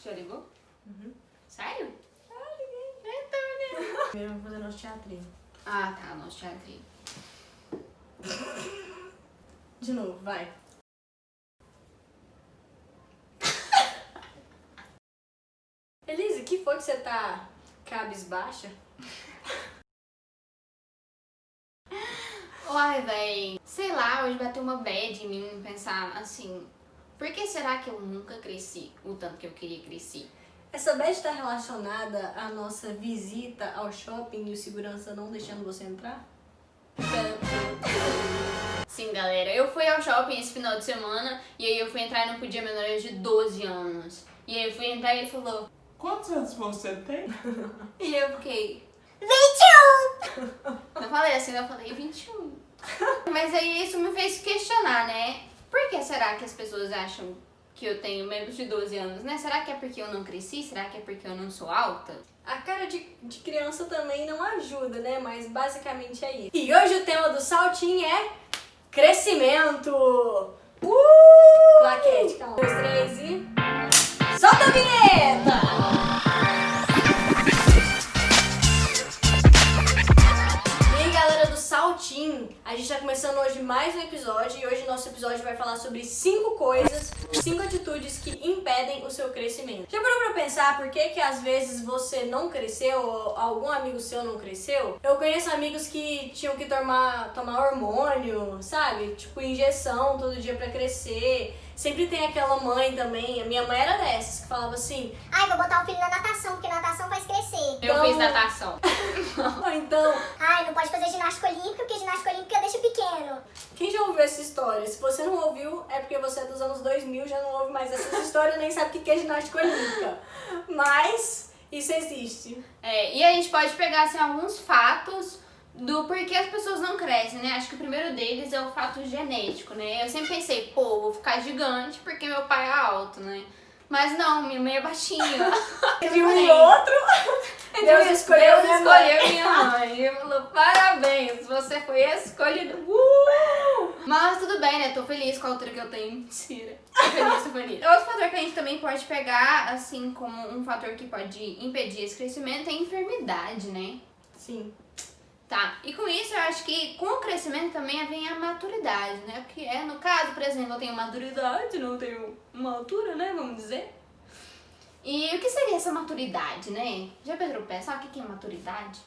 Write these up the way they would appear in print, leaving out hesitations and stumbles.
Já ligou? Uhum. Sério? Ah, liguei. Eita, menina. Primeiro vamos fazer nosso teatrinho. Ah, tá, nosso teatrinho. De novo, vai. Elise, que foi que você tá cabisbaixa? Uai, véi, sei lá, hoje bateu uma bad em mim pensar assim, por que será que eu nunca cresci o tanto que eu queria crescer? Essa bad tá relacionada à nossa visita ao shopping e o segurança não deixando você entrar? Sim, galera, eu fui ao shopping esse final de semana e aí eu fui entrar e não podia menores de 12 anos. E aí eu fui entrar e ele falou, Quantos anos você tem? e eu fiquei, 21! Não falei assim, eu falei 21. Mas aí isso me fez questionar, né? Por que será que as pessoas acham que eu tenho menos de 12 anos, né? Será que é porque eu não cresci? Será que é porque eu não sou alta? A cara de criança também não ajuda, né? Mas basicamente é isso. E hoje o tema do Saltinho é crescimento! Claquete, calma. 1, 2, 3 e... Solta a vinheta! E aí, galera do Saltinho, a gente tá começando hoje mais um episódio e hoje nosso episódio vai falar sobre 5 coisas, 5 atitudes que impedem o seu crescimento. Já parou pra pensar por que às vezes você não cresceu ou algum amigo seu não cresceu? Eu conheço amigos que tinham que tomar hormônio, sabe? Tipo, injeção todo dia pra crescer. Sempre tem aquela mãe também, a minha mãe era dessas, que falava assim... Ai, vou botar o filho na natação, porque natação faz crescer. Eu fiz natação. Ou então, Ai, não pode fazer ginástica olímpica, porque ginástica olímpica deixa pequeno. quem já ouviu essa história? Se você não ouviu, é porque você é dos anos 2000, já não ouve mais essas histórias, nem sabe o que é ginástica olímpica. Mas isso existe. É, e a gente pode pegar assim, alguns fatos do porquê as pessoas não crescem, né? Acho que o primeiro deles é o fato genético, né? Eu sempre pensei, pô, vou ficar gigante porque meu pai é alto, né? Mas não, minha mãe é baixinha. Entre um e outro, Deus escolheu minha mãe. minha mãe. E falou, parabéns, você foi escolhido. Mas tudo bem, né? Tô feliz com a altura que eu tenho. Mentira. Tô feliz. Outro fator que a gente também pode pegar, assim, como um fator que pode impedir esse crescimento é a enfermidade, né? Sim. Tá, e com isso eu acho que com o crescimento também vem a maturidade, né? Porque no caso, por exemplo, eu tenho maturidade, não tenho uma altura, né? Vamos dizer. E o que seria essa maturidade, né? Já Pedro pensar o que é maturidade?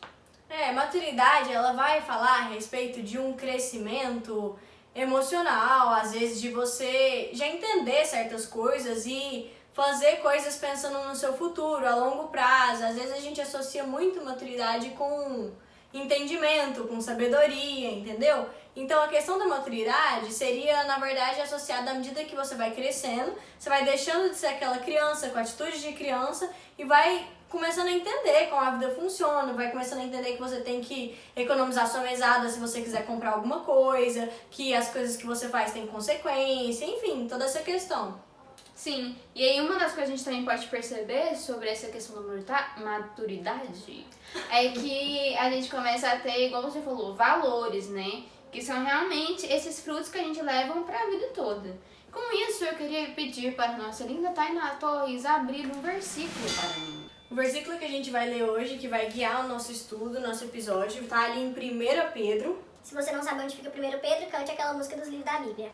Maturidade, ela vai falar a respeito de um crescimento emocional, às vezes de você já entender certas coisas e fazer coisas pensando no seu futuro, a longo prazo. Às vezes a gente associa muito maturidade com entendimento, com sabedoria, entendeu? Então a questão da maturidade seria, na verdade, associada à medida que você vai crescendo, você vai deixando de ser aquela criança com atitudes de criança e vai começando a entender como a vida funciona, vai começando a entender que você tem que economizar sua mesada se você quiser comprar alguma coisa, que as coisas que você faz têm consequência, enfim, toda essa questão. Sim, e aí uma das coisas que a gente também pode perceber sobre essa questão da maturidade é que a gente começa a ter, igual você falou, valores, né? Que são realmente esses frutos que a gente leva para a vida toda. Com isso, eu queria pedir para a nossa linda Tainá Torres abrir um versículo para mim. O versículo que a gente vai ler hoje, que vai guiar o nosso estudo, o nosso episódio, tá ali em 1 Pedro. Se você não sabe onde fica 1 Pedro, cante aquela música dos livros da Bíblia.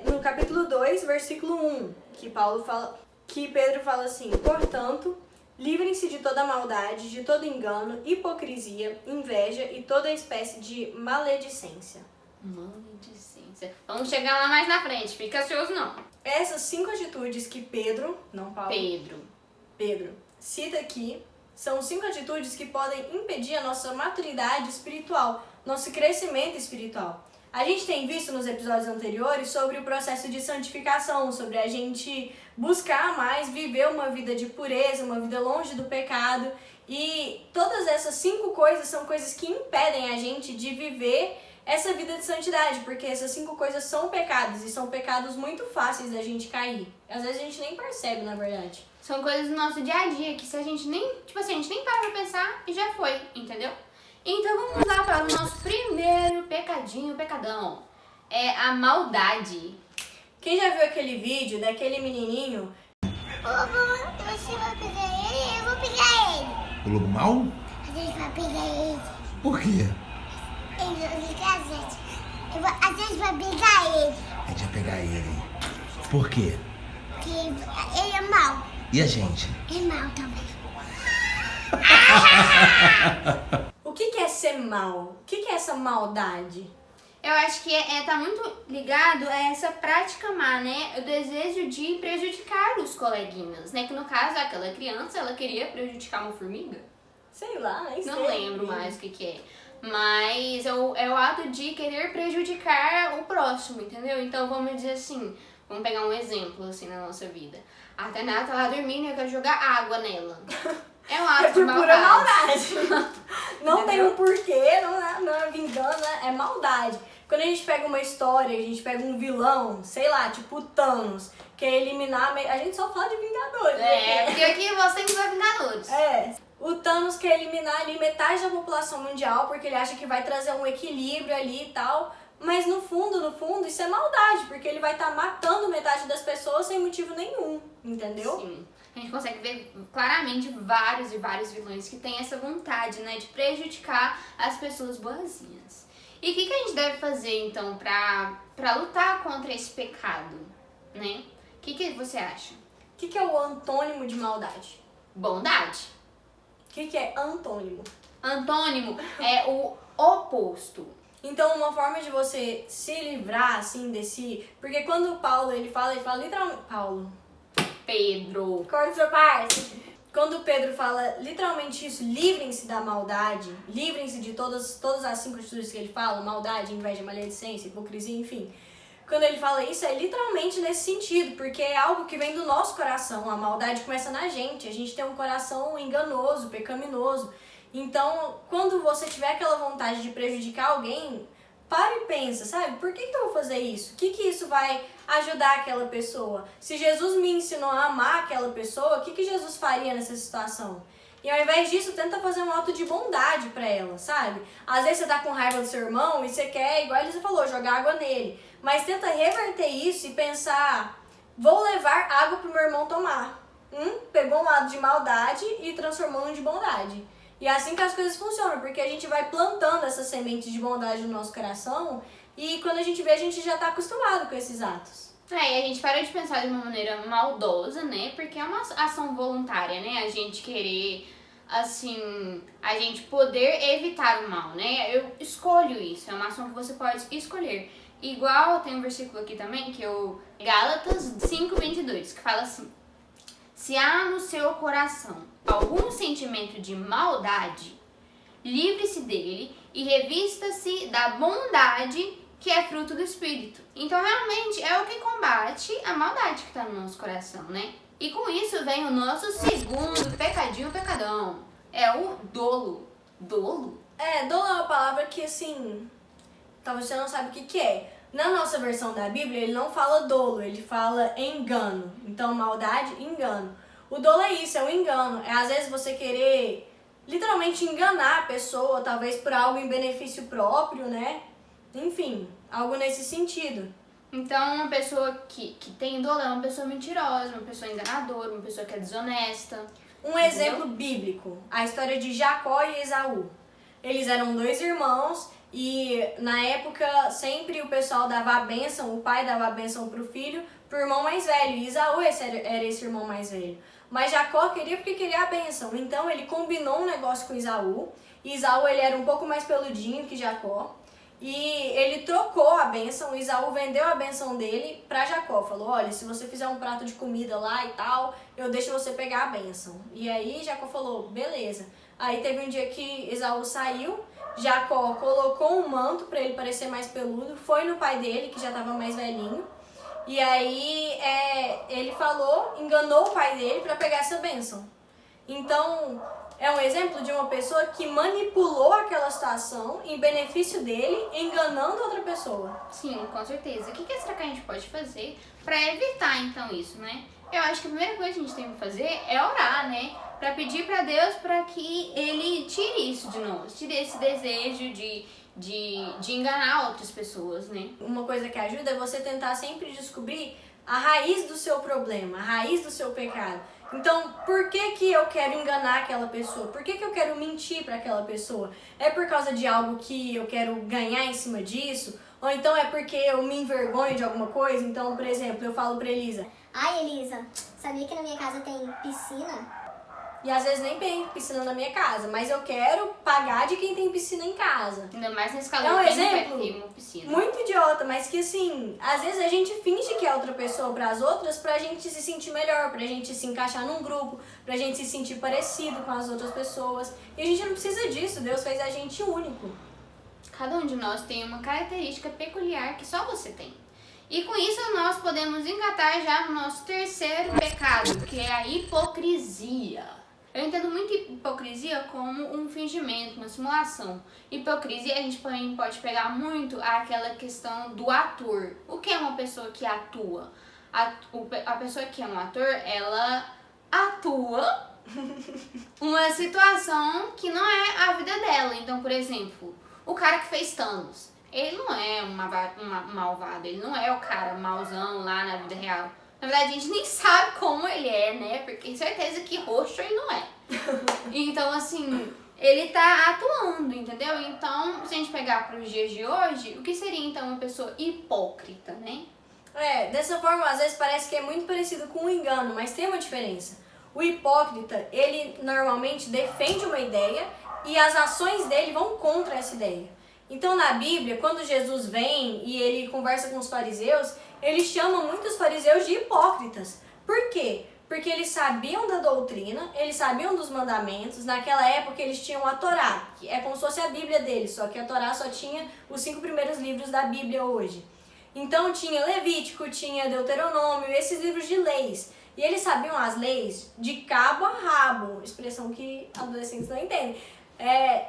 No capítulo 2, versículo 1, que Pedro fala assim: portanto, livrem-se de toda maldade, de todo engano, hipocrisia, inveja e toda espécie de maledicência. Maledicência. Vamos chegar lá mais na frente, fica ansioso não. Essas 5 atitudes que Pedro, não Paulo, Pedro cita aqui, são 5 atitudes que podem impedir a nossa maturidade espiritual, nosso crescimento espiritual. A gente tem visto nos episódios anteriores sobre o processo de santificação, sobre a gente buscar mais viver uma vida de pureza, uma vida longe do pecado. E todas essas 5 coisas são coisas que impedem a gente de viver essa vida de santidade, porque essas 5 coisas são pecados, e são pecados muito fáceis da gente cair. Às vezes a gente nem percebe, na verdade. São coisas do nosso dia a dia que se a gente nem, a gente nem para pra pensar e já foi, entendeu? Então vamos lá para o nosso primeiro pecadão. É a maldade. Quem já viu aquele vídeo daquele menininho? Ô, amor, eu você vai pegar ele, eu vou pegar ele. O lobo mau? A gente vai pegar ele. Por quê? Ele vai pegar a gente. A gente vai pegar ele. A gente vai pegar ele. Por quê? Porque ele é mau. E a gente? É mau também. O que é ser mal? O que é essa maldade? Eu acho que tá muito ligado a essa prática má, né? O desejo de prejudicar os coleguinhas, né? Que no caso, aquela criança, ela queria prejudicar uma formiga. Sei lá, nem sei. Não lembro mais o que é. Mas é o ato de querer prejudicar o próximo, entendeu? Então vamos dizer assim, vamos pegar um exemplo assim na nossa vida. A Tainá tá lá dormindo e eu quero jogar água nela. É um ato É por de pura maldade. maldade. Não tem um porquê, não é vingança, é maldade. Quando a gente pega uma história, a gente pega um vilão, sei lá, tipo o Thanos, quer eliminar... A gente só fala de Vingadores. É, porque aqui você que vai Vingadores. É. O Thanos quer eliminar ali metade da população mundial porque ele acha que vai trazer um equilíbrio ali e tal. Mas no fundo, isso é maldade, porque ele vai estar matando metade das pessoas sem motivo nenhum, entendeu? Sim. A gente consegue ver claramente vários e vários vilões que têm essa vontade, né, de prejudicar as pessoas boazinhas. E o que a gente deve fazer, então, pra lutar contra esse pecado, né? O que você acha? O que é o antônimo de maldade? Bondade. O que é antônimo? Antônimo é o oposto. Então, uma forma de você se livrar, assim, desse... Porque quando o Paulo, ele fala literalmente... Paulo. Pedro. Corta seu parça. Quando o Pedro fala literalmente isso, livrem-se da maldade, livrem-se de todas as 5 atitudes que ele fala, maldade, inveja, maledicência, hipocrisia, enfim. Quando ele fala isso, é literalmente nesse sentido, porque é algo que vem do nosso coração. A maldade começa na gente, a gente tem um coração enganoso, pecaminoso. Então, quando você tiver aquela vontade de prejudicar alguém, para e pensa, sabe? Por que eu vou fazer isso? O que isso vai ajudar aquela pessoa? Se Jesus me ensinou a amar aquela pessoa, o que Jesus faria nessa situação? E ao invés disso, tenta fazer um ato de bondade pra ela, sabe? Às vezes você tá com raiva do seu irmão e você quer, igual ele falou, jogar água nele. Mas tenta reverter isso e pensar, vou levar água pro meu irmão tomar. Pegou um lado de maldade e transformou num de bondade. E é assim que as coisas funcionam, porque a gente vai plantando essas sementes de bondade no nosso coração e quando a gente vê, a gente já tá acostumado com esses atos. E a gente para de pensar de uma maneira maldosa, né? Porque é uma ação voluntária, né? A gente querer, assim, a gente poder evitar o mal, né? Eu escolho isso, é uma ação que você pode escolher. Igual tem um versículo aqui também, que é o Gálatas 5:22, que fala assim: se há no seu coração algum sentimento de maldade, livre-se dele e revista-se da bondade que é fruto do Espírito. Então, realmente, é o que combate a maldade que está no nosso coração, né? E com isso vem o nosso segundo pecadão. É o dolo. Dolo? Dolo é uma palavra que, assim, talvez você não saiba o que é. Na nossa versão da Bíblia, ele não fala dolo, ele fala engano. Então, maldade, engano. O dolo é isso, é um engano. É às vezes você querer literalmente enganar a pessoa, talvez por algo em benefício próprio, né? Enfim, algo nesse sentido. Então, uma pessoa que tem dolo é uma pessoa mentirosa, uma pessoa enganadora, uma pessoa que é desonesta. Um exemplo bíblico, a história de Jacó e Esaú. Eles eram 2 irmãos e na época sempre o pessoal dava a bênção, o pai dava a bênção pro filho, pro irmão mais velho. E Esaú era esse irmão mais velho. Mas Jacó queria porque queria a bênção. Então ele combinou um negócio com Esaú. E Esaú ele era um pouco mais peludinho que Jacó. E ele trocou a bênção, Esaú vendeu a bênção dele pra Jacó. Falou, olha, se você fizer um prato de comida lá e tal, eu deixo você pegar a bênção. E aí Jacó falou, beleza. Aí teve um dia que Esaú saiu, Jacó colocou um manto pra ele parecer mais peludo, foi no pai dele, que já tava mais velhinho. E aí ele falou, enganou o pai dele pra pegar essa bênção. Então, é um exemplo de uma pessoa que manipulou aquela situação em benefício dele, enganando outra pessoa. Sim, com certeza. O que será que a gente pode fazer pra evitar, então, isso, né? Eu acho que a primeira coisa que a gente tem que fazer é orar, né? Pra pedir pra Deus pra que Ele tire isso de nós, tire esse desejo de enganar outras pessoas, né? Uma coisa que ajuda é você tentar sempre descobrir a raiz do seu problema, a raiz do seu pecado. Então, por que que eu quero enganar aquela pessoa? Por que que eu quero mentir para aquela pessoa? É por causa de algo que eu quero ganhar em cima disso? Ou então é porque eu me envergonho de alguma coisa? Então, por exemplo, eu falo pra Elisa: Ai, Elisa, sabia que na minha casa tem piscina? e às vezes nem tem piscina na minha casa, mas eu quero pagar de quem tem piscina em casa. Ainda mais nesse É um calor, quem vai exemplo ter uma piscina? muito idiota, mas que assim, às vezes a gente finge que é outra pessoa pras outras pra gente se sentir melhor, pra gente se encaixar num grupo, pra gente se sentir parecido com as outras pessoas. E a gente não precisa disso, Deus fez a gente único. Cada um de nós tem uma característica peculiar que só você tem. E com isso nós podemos engatar já no nosso terceiro pecado, que é a hipocrisia. Eu entendo muito hipocrisia como um fingimento, uma simulação. Hipocrisia a gente pode pegar muito aquela questão do ator. O que é uma pessoa que atua? A pessoa que é um ator, ela atua uma situação que não é a vida dela. Então, por exemplo, o cara que fez Thanos, ele não é um malvado, ele não é o cara mauzão lá na vida real. Na verdade, a gente nem sabe como ele é, né? Porque tem certeza que roxo ele não é. Então, assim, ele tá atuando, entendeu? Então, se a gente pegar para os dias de hoje, o que seria, então, uma pessoa hipócrita, né? Dessa forma, às vezes parece que é muito parecido com um engano, mas tem uma diferença. O hipócrita, ele normalmente defende uma ideia e as ações dele vão contra essa ideia. Então, na Bíblia, quando Jesus vem e ele conversa com os fariseus, ele chama muitos fariseus de hipócritas. Por quê? Porque eles sabiam da doutrina, eles sabiam dos mandamentos. Naquela época eles tinham a Torá, que é como se fosse a Bíblia deles, só que a Torá só tinha os 5 primeiros livros da Bíblia hoje. Então tinha Levítico, tinha Deuteronômio, esses livros de leis. E eles sabiam as leis de cabo a rabo, expressão que adolescentes não entendem.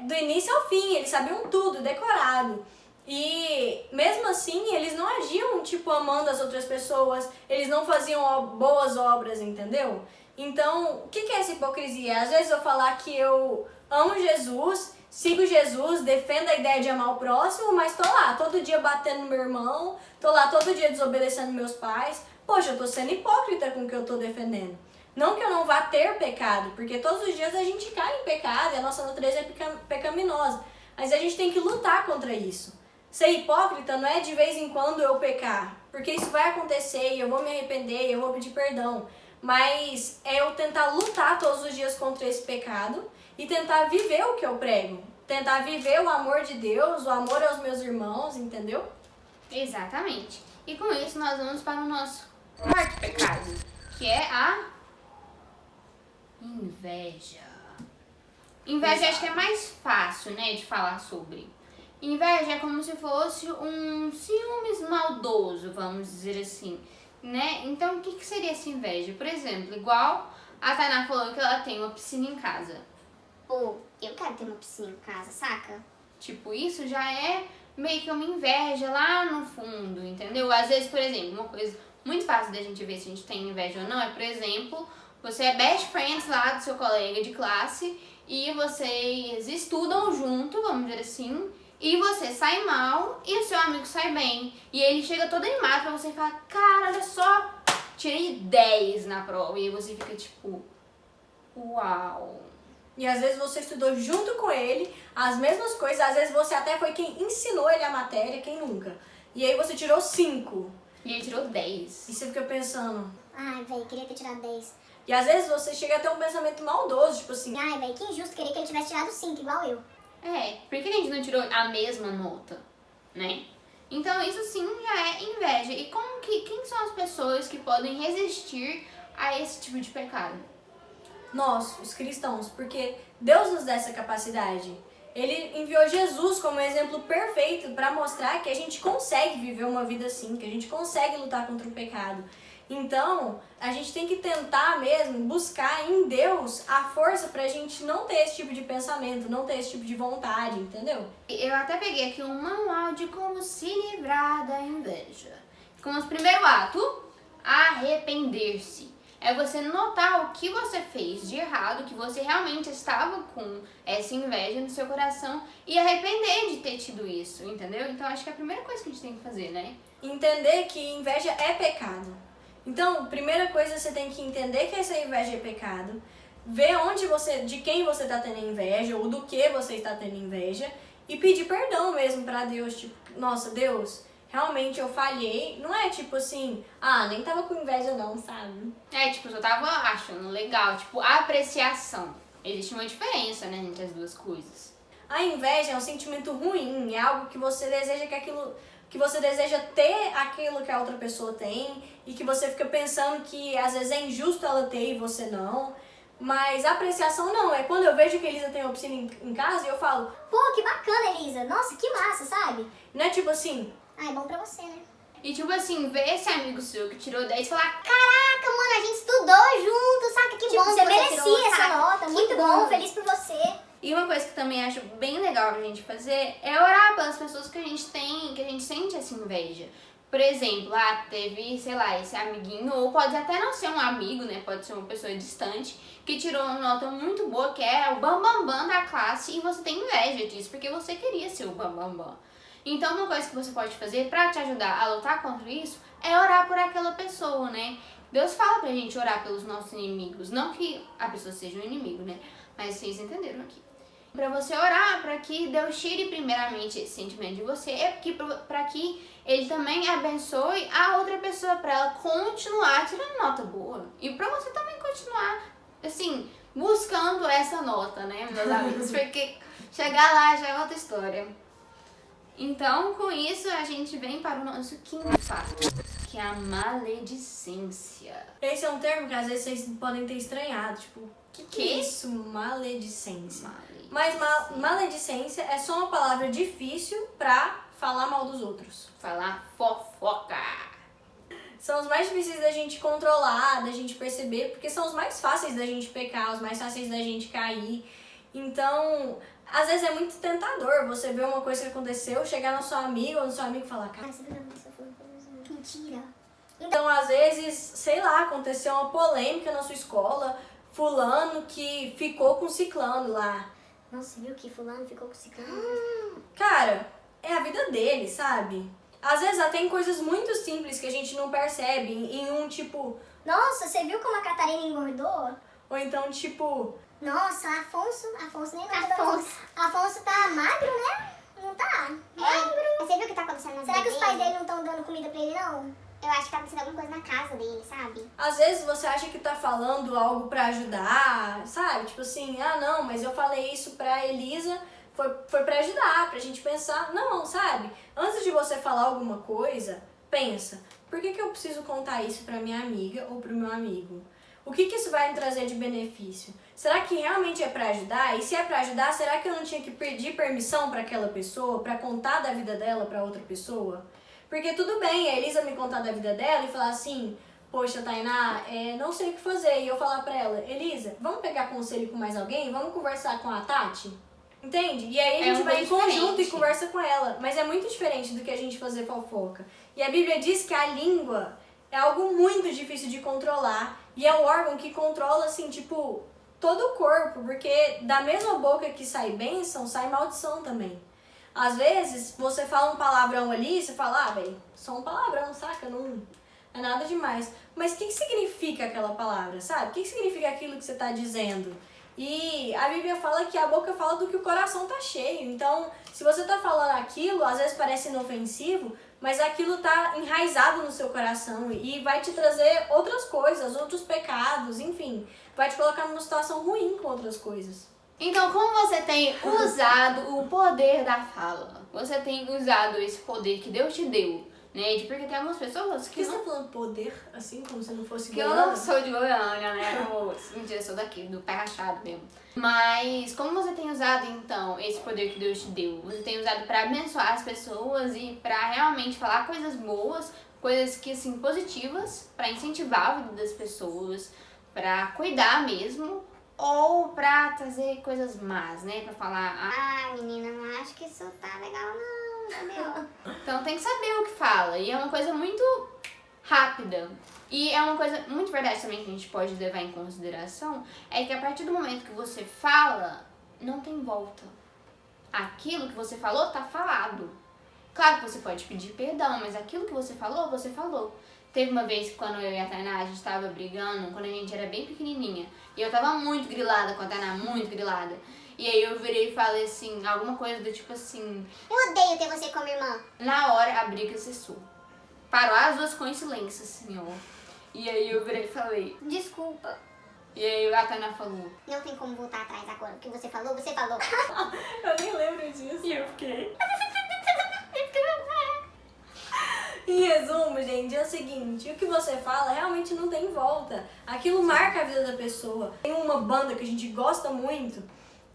Do início ao fim, eles sabiam tudo, decorado. E mesmo assim, eles não agiam, tipo, amando as outras pessoas, eles não faziam boas obras, entendeu? Então, o que é essa hipocrisia? Às vezes eu falar que eu amo Jesus, sigo Jesus, defendo a ideia de amar o próximo, mas tô lá todo dia batendo no meu irmão, tô lá todo dia desobedecendo meus pais. Poxa, eu tô sendo hipócrita com o que eu tô defendendo. Não que eu não vá ter pecado, porque todos os dias a gente cai em pecado e a nossa natureza é pecaminosa. Mas a gente tem que lutar contra isso. Ser hipócrita não é de vez em quando eu pecar, porque isso vai acontecer e eu vou me arrepender e eu vou pedir perdão. Mas é eu tentar lutar todos os dias contra esse pecado e tentar viver o que eu prego. Tentar viver o amor de Deus, o amor aos meus irmãos, entendeu? Exatamente. E com isso nós vamos para o nosso quarto pecado, que é a inveja. Inveja acho que é mais fácil, né, de falar sobre. Inveja é como se fosse um ciúmes maldoso, vamos dizer assim, né? Então, o que seria essa inveja? Por exemplo, igual a Tainá falou que ela tem uma piscina em casa. Pô, eu quero ter uma piscina em casa, saca? Tipo, isso já é meio que uma inveja lá no fundo, entendeu? Às vezes, por exemplo, uma coisa muito fácil da gente ver se a gente tem inveja ou não é, por exemplo, você é best friends lá do seu colega de classe e vocês estudam junto, vamos dizer assim, e você sai mal e o seu amigo sai bem. E ele chega todo animado pra você e fala: cara, olha só, tirei 10 na prova. E aí você fica tipo: uau. E às vezes você estudou junto com ele as mesmas coisas, às vezes você até foi quem ensinou ele a matéria, quem nunca. E aí você tirou 5. E ele tirou 10. E você fica pensando... Ai, velho, queria ter tirado 10. E às vezes você chega a ter um pensamento maldoso, tipo assim... Ai, velho, que injusto, queria que ele tivesse tirado 5, igual eu. Por que a gente não tirou a mesma nota, né? Então isso sim já é inveja. E quem são as pessoas que podem resistir a esse tipo de pecado? Nós, os cristãos, porque Deus nos dá essa capacidade. Ele enviou Jesus como exemplo perfeito para mostrar que a gente consegue viver uma vida assim, que a gente consegue lutar contra o pecado. Então, a gente tem que tentar mesmo buscar em Deus a força pra gente não ter esse tipo de pensamento, não ter esse tipo de vontade, entendeu? Eu até peguei aqui um manual de como se livrar da inveja. Como o primeiro ato, arrepender-se. É você notar o que você fez de errado, que você realmente estava com essa inveja no seu coração e arrepender de ter tido isso, entendeu? Então acho que é a primeira coisa que a gente tem que fazer, né? Entender que inveja é pecado. Então, primeira coisa, você tem que entender que essa inveja é pecado, ver de quem você está tendo inveja ou do que você está tendo inveja e pedir perdão mesmo pra Deus, tipo, nossa, Deus, realmente eu falhei. Não é tipo assim, nem tava com inveja não, sabe? Tipo, eu tava achando legal, tipo, a apreciação. Existe uma diferença, né, entre as duas coisas. A inveja é um sentimento ruim, é algo que você deseja que você deseja ter aquilo que a outra pessoa tem e que você fica pensando que às vezes é injusto ela ter e você não. Mas a apreciação não, é quando eu vejo que a Elisa tem uma piscina em casa e eu falo, Pô, que bacana, Elisa. Nossa, que massa, sabe? não é tipo assim, Ah, é bom pra você, né? E tipo assim, ver esse amigo seu que tirou 10 e falar, Caraca, mano, a gente estudou junto, saca? Que Tipo, bom você que merecia tirou, essa saca? nota, Que muito bom, bom. feliz por você. E uma coisa que também acho bem legal pra gente fazer é orar pelas pessoas que a gente tem, que a gente sente essa inveja. Por exemplo, teve, sei lá, esse amiguinho, ou pode até não ser um amigo, né? Pode ser uma pessoa distante, que tirou uma nota muito boa, que é o bambambam da classe, e você tem inveja disso, porque você queria ser o bambambam. Então, uma coisa que você pode fazer pra te ajudar a lutar contra isso é orar por aquela pessoa, né? Deus fala pra gente orar pelos nossos inimigos, não que a pessoa seja um inimigo, né? Mas vocês entenderam aqui. Pra você orar, pra que Deus tire primeiramente esse sentimento de você, pra que Ele também abençoe a outra pessoa, pra ela continuar tirando nota boa. E pra você também continuar, assim, buscando essa nota, né, meus amigos? Porque chegar lá já é outra história. Então, com isso, a gente vem para o nosso quinto fato, que é a maledicência. esse é um termo que às vezes vocês podem ter estranhado, tipo, que é isso? Maledicência. Mas maledicência é só uma palavra difícil pra falar mal dos outros. Falar fofoca. São os mais difíceis da gente controlar, da gente perceber, porque são os mais fáceis da gente pecar, os mais fáceis da gente cair. Então, às vezes é muito tentador você ver uma coisa que aconteceu, chegar na sua amiga ou no seu amigo e falar, cara, Você viu minha moça falando coisa? Mentira. então, às vezes, sei lá, aconteceu uma polêmica na sua escola, fulano que ficou com ciclano lá. Nossa, viu que fulano ficou com ciclano? Cara, é a vida dele, sabe? Às vezes até em coisas muito simples que a gente não percebe, em um tipo... Nossa, você viu como a Catarina engordou? Ou então tipo... Nossa, Afonso nem engordou. Afonso tá magro, né? Não tá? Magro. Você viu o que tá acontecendo na vida Será que os pais dele? dele não estão dando comida pra ele, não? Eu acho que tá acontecendo alguma coisa na casa dele, sabe? Às vezes você acha que tá falando algo pra ajudar, sabe? Tipo assim, não, mas eu falei isso pra Elisa, foi pra ajudar, pra gente pensar. Não, sabe? Antes de você falar alguma coisa, pensa, por que eu preciso contar isso pra minha amiga ou pro meu amigo? O que isso vai me trazer de benefício? Será que realmente é pra ajudar? E se é pra ajudar, será que eu não tinha que pedir permissão pra aquela pessoa, pra contar da vida dela pra outra pessoa? Porque tudo bem a Elisa me contar da vida dela e falar assim, poxa, Tainá, não sei o que fazer. E eu falar pra ela, Elisa, vamos pegar conselho com mais alguém? Vamos conversar com a Tati? Entende? E aí a gente vai em conjunto e conversa com ela. Mas é muito diferente do que a gente fazer fofoca. E a Bíblia diz que a língua é algo muito difícil de controlar. E é um órgão que controla, assim, tipo, todo o corpo. Porque da mesma boca que sai bênção, sai maldição também. Às vezes, você fala um palavrão ali, você fala, velho, só um palavrão, saca? Não é nada demais. Mas o que significa aquela palavra, sabe? O que significa aquilo que você tá dizendo? E a Bíblia fala que a boca fala do que o coração tá cheio. Então, se você tá falando aquilo, às vezes parece inofensivo, mas aquilo tá enraizado no seu coração e vai te trazer outras coisas, outros pecados, enfim. Vai te colocar numa situação ruim com outras coisas. Então, como você tem usado o poder da fala? Você tem usado esse poder que Deus te deu, né? Porque tem algumas pessoas Por que que você tá falando poder, assim, como se não fosse que eu não sou de Goiânia, né? Mentira, eu sou daqui, do pé rachado mesmo. Mas como você tem usado, então, esse poder que Deus te deu? Você tem usado pra abençoar as pessoas e pra realmente falar coisas boas, coisas que, assim, positivas, pra incentivar a vida das pessoas, pra cuidar mesmo, ou pra trazer coisas más, né? Pra falar, Menina, não acho que isso tá legal não, entendeu? Então tem que saber o que fala. E é uma coisa muito rápida. E é uma coisa muito verdade também que a gente pode levar em consideração, é que a partir do momento que você fala, não tem volta. Aquilo que você falou tá falado. Claro que você pode pedir perdão, mas aquilo que você falou, você falou. Teve uma vez que quando eu e a Tainá, a gente tava brigando, quando a gente era bem pequenininha. E eu tava muito grilada com a Tainá, muito grilada. E aí eu virei e falei assim, alguma coisa do tipo assim... Eu odeio ter você como irmã. Na hora a briga cessou. Parou as duas com silêncio, assim, ó. E aí eu virei e falei... Desculpa. E aí a Tainá falou... Não tem como voltar atrás agora. O que você falou, você falou. Eu nem lembro disso. E eu fiquei... Em resumo, gente, é o seguinte, o que você fala realmente não tem volta. Aquilo marca a vida da pessoa. Tem uma banda que a gente gosta muito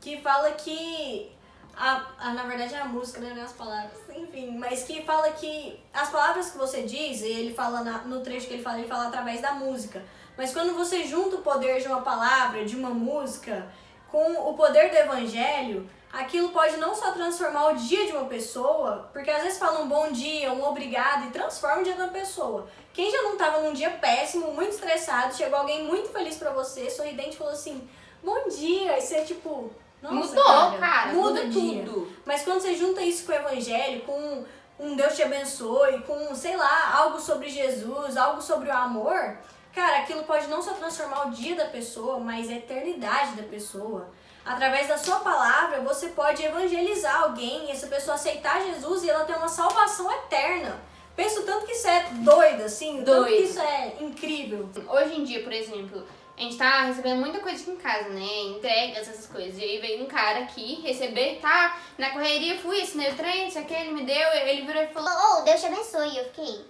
que fala que... na verdade é a música, né? Não é as palavras. Enfim, mas que fala que as palavras que você diz, ele fala no trecho que ele fala através da música. Mas quando você junta o poder de uma palavra, de uma música, com o poder do evangelho, aquilo pode não só transformar o dia de uma pessoa, porque às vezes fala um bom dia, um obrigado e transforma o dia de uma pessoa. Quem já não estava num dia péssimo, muito estressado, chegou alguém muito feliz pra você, sorridente, e falou assim, bom dia, e você tipo... Nossa, Mudou, cara. muda Muda tudo. tudo. Mas quando você junta isso com o evangelho, com um Deus te abençoe, com, sei lá, algo sobre Jesus, algo sobre o amor, cara, aquilo pode não só transformar o dia da pessoa, mas a eternidade da pessoa. Através da sua palavra, você pode evangelizar alguém, essa pessoa aceitar Jesus e ela ter uma salvação eterna. Penso tanto que isso é doido, assim, tanto que isso é incrível. Hoje em dia, por exemplo, a gente tá recebendo muita coisa aqui em casa, né? Entregas, essas coisas. E aí veio um cara aqui receber, tá? Na correria, fui, assinei o trem, isso aqui, ele me deu, ele virou e falou... Oh, Deus te abençoe. Eu fiquei...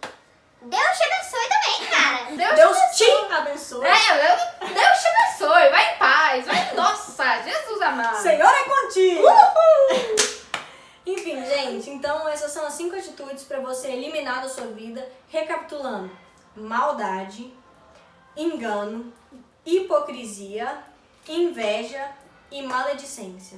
Deus te abençoe também, cara. Deus te abençoe. Deus te abençoe, vai em paz, vai... Nossa, Jesus amado. Senhor é contigo! Enfim, gente, então essas são as 5 atitudes para você eliminar da sua vida. Recapitulando: maldade, engano, hipocrisia, inveja e maledicência.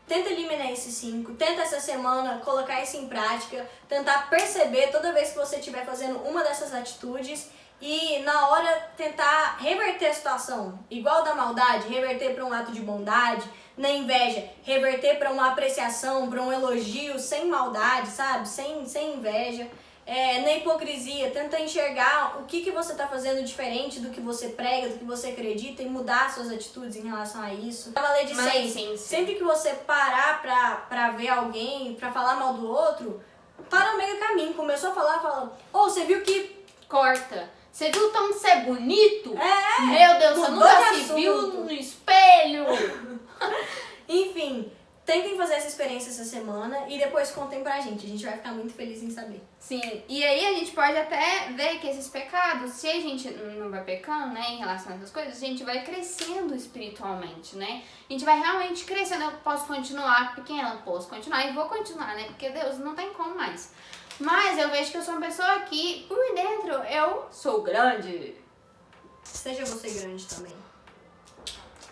Tenta eliminar esses 5, tenta essa semana colocar isso em prática, tentar perceber toda vez que você estiver fazendo uma dessas atitudes e na hora tentar reverter a situação, igual da maldade, reverter para um ato de bondade, na inveja, reverter para uma apreciação, para um elogio, sem maldade, sabe? Sem inveja. Na hipocrisia, tenta enxergar o que você está fazendo diferente do que você prega, do que você acredita e mudar suas atitudes em relação a isso. A maledicência, sempre que você parar pra ver alguém, pra falar mal do outro, para no meio do caminho, começou a falar, fala, você viu que... Corta. Você viu o tom de ser bonito? É, Meu Deus, você mudou nunca de se viu assunto. no espelho. Enfim, tentem fazer essa experiência essa semana e depois contem pra gente. A gente vai ficar muito feliz em saber. Sim, e aí a gente pode até ver que esses pecados, se a gente não vai pecando, né, em relação a essas coisas, a gente vai crescendo espiritualmente, né? A gente vai realmente crescendo. Eu posso continuar pequena, posso continuar e vou continuar, né? Porque Deus não tem como mais. Mas eu vejo que eu sou uma pessoa que, por dentro, eu sou grande. Seja você grande também.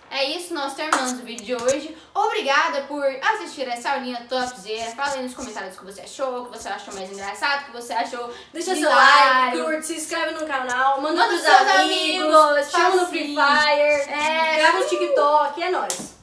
É isso, nós terminamos o vídeo de hoje. Obrigada por assistir essa aulinha topzera. Fala aí nos comentários o que você achou, o que você achou mais engraçado, o que você achou Deixa seu hilário. like, curte, se inscreve no canal, manda Manda pros pros seus amigos, amigos, chama no faz Free sim. Fire, grava no TikTok, é nóis.